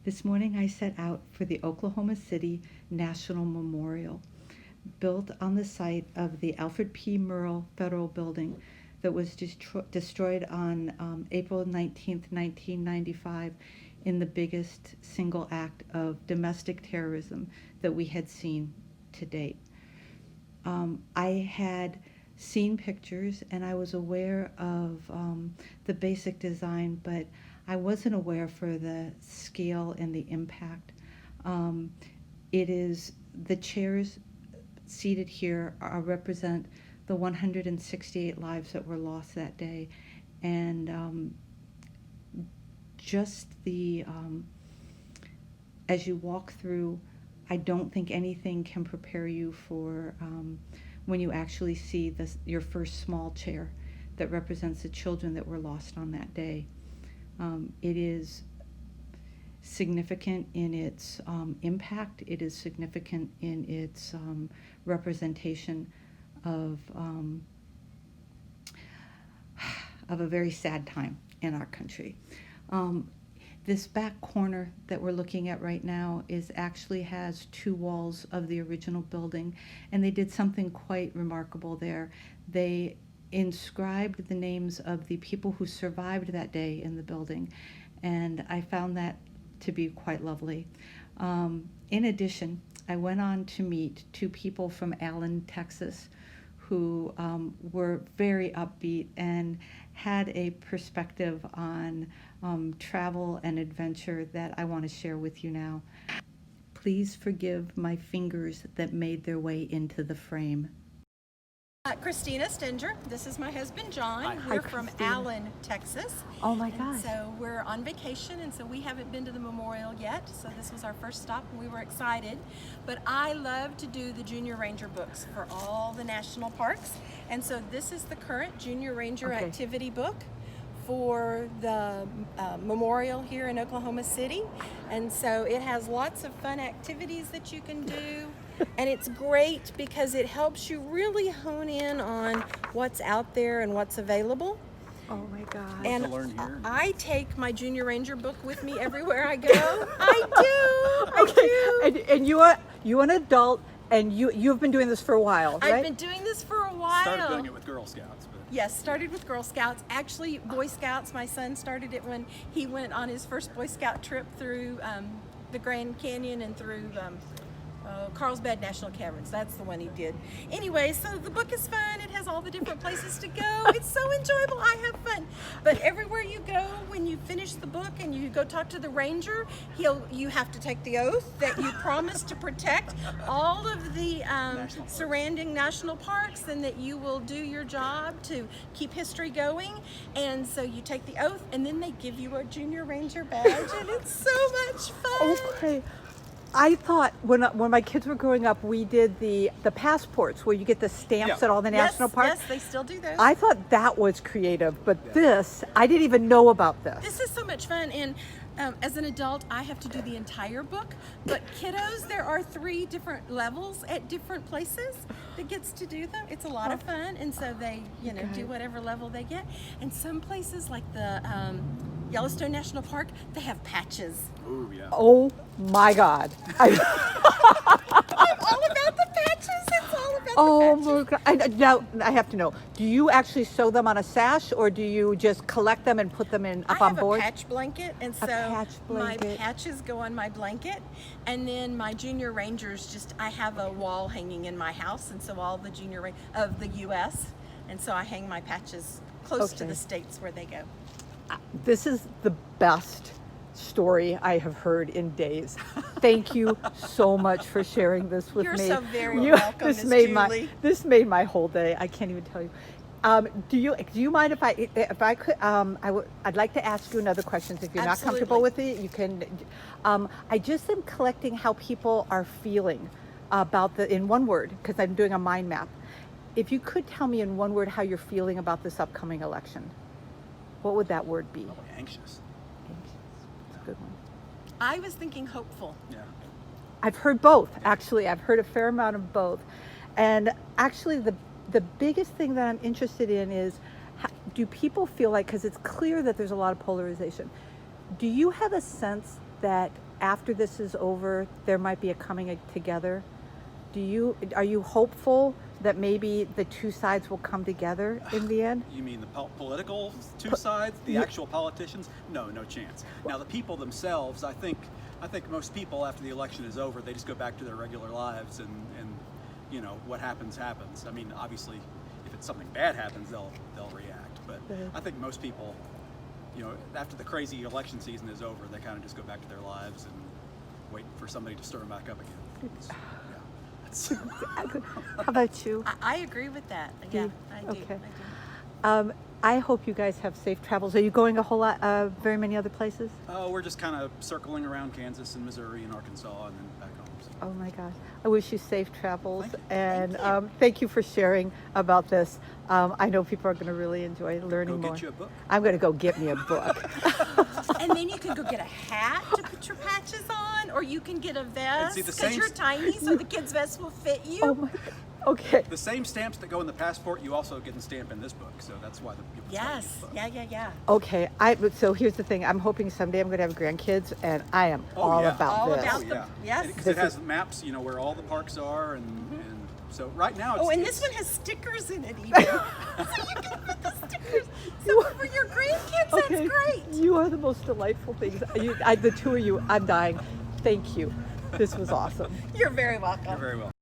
This morning I set out for the Oklahoma City National Memorial, built on the site of the Alfred P. Murrah Federal Building that was destroyed on April 19th, 1995, in the biggest single act of domestic terrorism that we had seen to date. I had seen pictures and I was aware of the basic design, but I wasn't aware for the scale and the impact. It is the chairs seated here represent the 168 lives that were lost that day, and just the as you walk through, I don't think anything can prepare you for when you actually see your first small chair that represents the children that were lost on that day. It is significant in its impact. It is significant in its representation of a very sad time in our country. This back corner that we're looking at right now actually has two walls of the original building, and they did something quite remarkable there. They inscribed the names of the people who survived that day in the building, and I found that to be quite lovely. In addition, I went on to meet two people from Allen, Texas, who were very upbeat and had a perspective on travel and adventure that I want to share with you now. Please forgive my fingers that made their way into the frame. Christina Stinger. This is my husband, John. Hi. We're Hi, from Christina. Allen, Texas. Oh my And gosh. so we're on vacation, and so we haven't been to the memorial yet. So this was our first stop, and we were excited. But I love to do the Junior Ranger books for all the national parks. And so this is the current Junior Ranger Okay. activity book for the memorial here in Oklahoma City. And so it has lots of fun activities that you can do. And it's great because it helps you really hone in on what's out there and what's available. Oh my God. And to learn here. I take my Junior Ranger book with me everywhere I go. I do. And you're an adult, and you've been doing this for a while, right? I've been doing this for a while. Started doing it with Girl Scouts, but Yes, started with Girl Scouts. Actually, Boy Scouts. My son started it when he went on his first Boy Scout trip through the Grand Canyon and through Carlsbad National Caverns. That's the one he did. Anyway, so the book is fun. It has all the different places to go. It's so enjoyable. I have fun. But everywhere you go, when you finish the book and you go talk to the ranger, you have to take the oath that you promise to protect all of the surrounding national parks, and that you will do your job to keep history going. And so you take the oath, and then they give you a Junior Ranger badge, and it's so much fun. Okay. I thought when my kids were growing up, we did the passports where you get the stamps Yeah. at all the national parks. Yes, they still do those. I thought that was creative, but this, I didn't even know about this. This is so much fun, and as an adult, I have to do the entire book. But kiddos, there are 3 different levels at different places that gets to do them. It's a lot of fun, and so they, do whatever level they get. And some places, like the Yellowstone National Park, they have patches. ooh, yeah. Oh my God. I'm all about the patches. It's all about Oh the patches. my God. Now, I have to know, do you actually sew them on a sash, or do you just collect them and put them up I on have board? a patch blanket, and so patch my blanket. patches go on my blanket, and then my Junior Rangers I have a wall hanging in my house, and so all the of the U.S., and so I hang my patches close to Okay. the states where they go. This is the best story I have heard in days. Thank you so much for sharing this with You're me. so very welcome, This Miss made Julie. this made my whole day. I can't even tell you. Do you mind if I could I'd like to ask you another question. If you're not comfortable with it, you can. I just am collecting how people are feeling about in one word, because I'm doing a mind map. If you could tell me in one word how you're feeling about this upcoming election, what would that word be? Oh, anxious. That's a good one. I was thinking hopeful. Yeah. I've heard both, actually. I've heard a fair amount of both. And actually, the biggest thing that I'm interested in is, do people feel like, because it's clear that there's a lot of polarization, do you have a sense that after this is over, there might be a coming together. Are you hopeful that maybe the two sides will come together in the end? You mean the political two sides, the actual politicians? No chance. Now the people themselves, I think most people after the election is over, they just go back to their regular lives, and you know what happens. I mean, obviously, if it's something bad happens, they'll react. But I think most people, you know, after the crazy election season is over, they kind of just go back to their lives and wait for somebody to stir them back up again. How about you? I agree with that. Yeah, I do. Okay. I do. I hope you guys have safe travels. Are you going a whole lot, very many other places? We're just kind of circling around Kansas and Missouri and Arkansas and then back home. So. Oh my gosh. I wish you safe travels. Thank you. And Thank you. thank you for sharing about this. I know people are going to really enjoy learning Go more. get you a book. I'm going to go get me a book. And then you can go get a hat to put your patches on, or you can get a vest see, the because same you're tiny, so the kid's vest will fit you. Oh my God. Okay. The same stamps that go in the passport, you also get a stamp in this book. So that's why the people Yes. Yeah. Okay. So here's the thing. I'm hoping someday I'm going to have grandkids, and I am Oh, all yeah. about All this. about the- yes. Because This it has is- maps, you know, where all the parks are, and so right now it's. Oh, and it's- this one has stickers in it even. So you can put the stickers. So for your grandkids, Okay. that's great. You are the most delightful things. The two of you, I'm dying. Thank you. This was awesome. You're very welcome. You're very welcome.